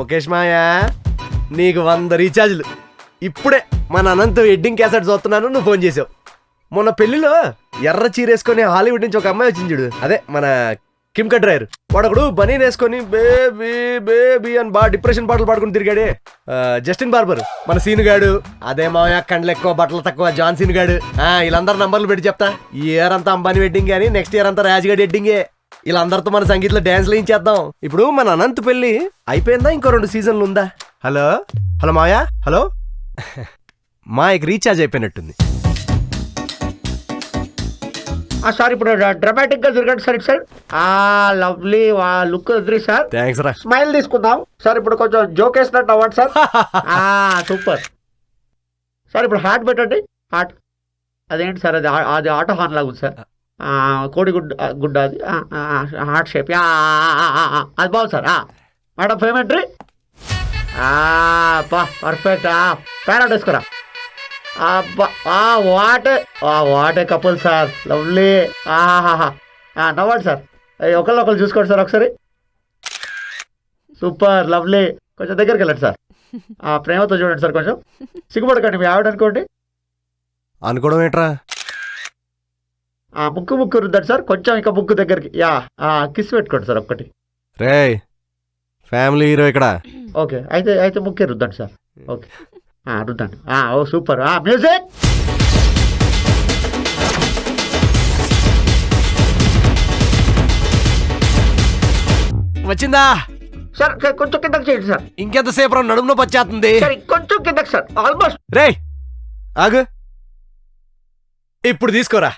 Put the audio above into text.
లోకేష్ మాయా నీకు 100 రీఛార్జ్లు. ఇప్పుడే మన అనంత్ వెడ్డింగ్ క్యాసెట్ చూస్తున్నాను, నువ్వు ఫోన్ చేసావు. మొన్న పెళ్లిలో ఎర్ర చీరేసుకొని హాలీవుడ్ నుంచి ఒక అమ్మాయి వచ్చింది చూడు, అదే మన కిమ్ కట్రాయర్. వాడొకడు బనీన్ వేసుకొని బేబీ బేబీ అని బాగా డిప్రెషన్ పాటలు పాడుకుని తిరిగాడే, జస్టిన్ బార్బర్. మన సీన్ గాడు అదే మాయా, కండ్లు ఎక్కువ బట్టలు తక్కువ జాన్ సీన్ గాడు. వీళ్ళందరూ నంబర్లు పెట్టి చెప్తా. ఈ ఇయర్ అంతా అంబానీ వెడ్డింగ్ కానీ నెక్స్ట్ ఇయర్ అంతా రాజ్గాడి వెడ్డింగే. వీళ్ళందరితో మన సంగీతంలో డాన్స్లు ఏం చేద్దాం. ఇప్పుడు మన అనంత్ పెళ్లి అయిపోయిందా, ఇంకో 2 సీజన్లు ఉందా? హలో హలో మాయా, హలో. మాయకి రీఛార్జ్ అయిపోయినట్టుంది. సార్ ఇప్పుడు డ్రామాటిక్ గా తిరగండి సార్. ఇటు సైడ్. లవ్లీ లుక్ ఎదురు సార్. థ్యాంక్స్ రా. స్మైల్ తీసుకుందాం సార్. ఇప్పుడు కొంచెం జోక్ వేసినట్టు అవ్వండి సార్. Super sir. ఇప్పుడు హార్ట్ పెట్టండి. హార్ట్ అదేంటి సార్, అది ఆటో హార్న్ లాగా ఉంది సార్. కోడి గుడ్డ అది హార్ట్ షేప్. అది బాగుంది సార్. మేడం పేమెంట్రీ. పర్ఫెక్ట్. ప్యారెట్ వేసుకోరా. What a couple sir. లవ్లీ. నవ్వండి సార్. ఒకళ్ళు చూసుకోండి సార్ ఒకసారి. Super lovely. కొంచెం దగ్గరికి వెళ్ళండి సార్. ప్రేమతో చూడండి సార్. కొంచెం సిగ్గుపడకండి, మీ ఆవిడ అనుకోండి. అనుకోవడం ఏంట్రా? ముక్కు రుద్దండి సార్. కొంచెం ఇంకా ముక్కు దగ్గరికి. కిస్ పెట్టుకోండి సార్ ఒక్కటి. రే ఫ్యామిలీ హీరో ఇక్కడ. ఓకే అయితే ముక్కే రుద్దండి సార్. ఓకే రుద్దండి. ఓ సూపర్. మ్యూజిక్. వచ్చిందా సార్? కొంచెం కిందకి చేయండి సార్. ఇంకెంతసేపు రా, నడుములో పచ్చేస్తుంది. సార్ కొంచెం కిందకి సార్. ఆల్మోస్ట్. రే ఆగు, ఇప్పుడు తీసుకోరా.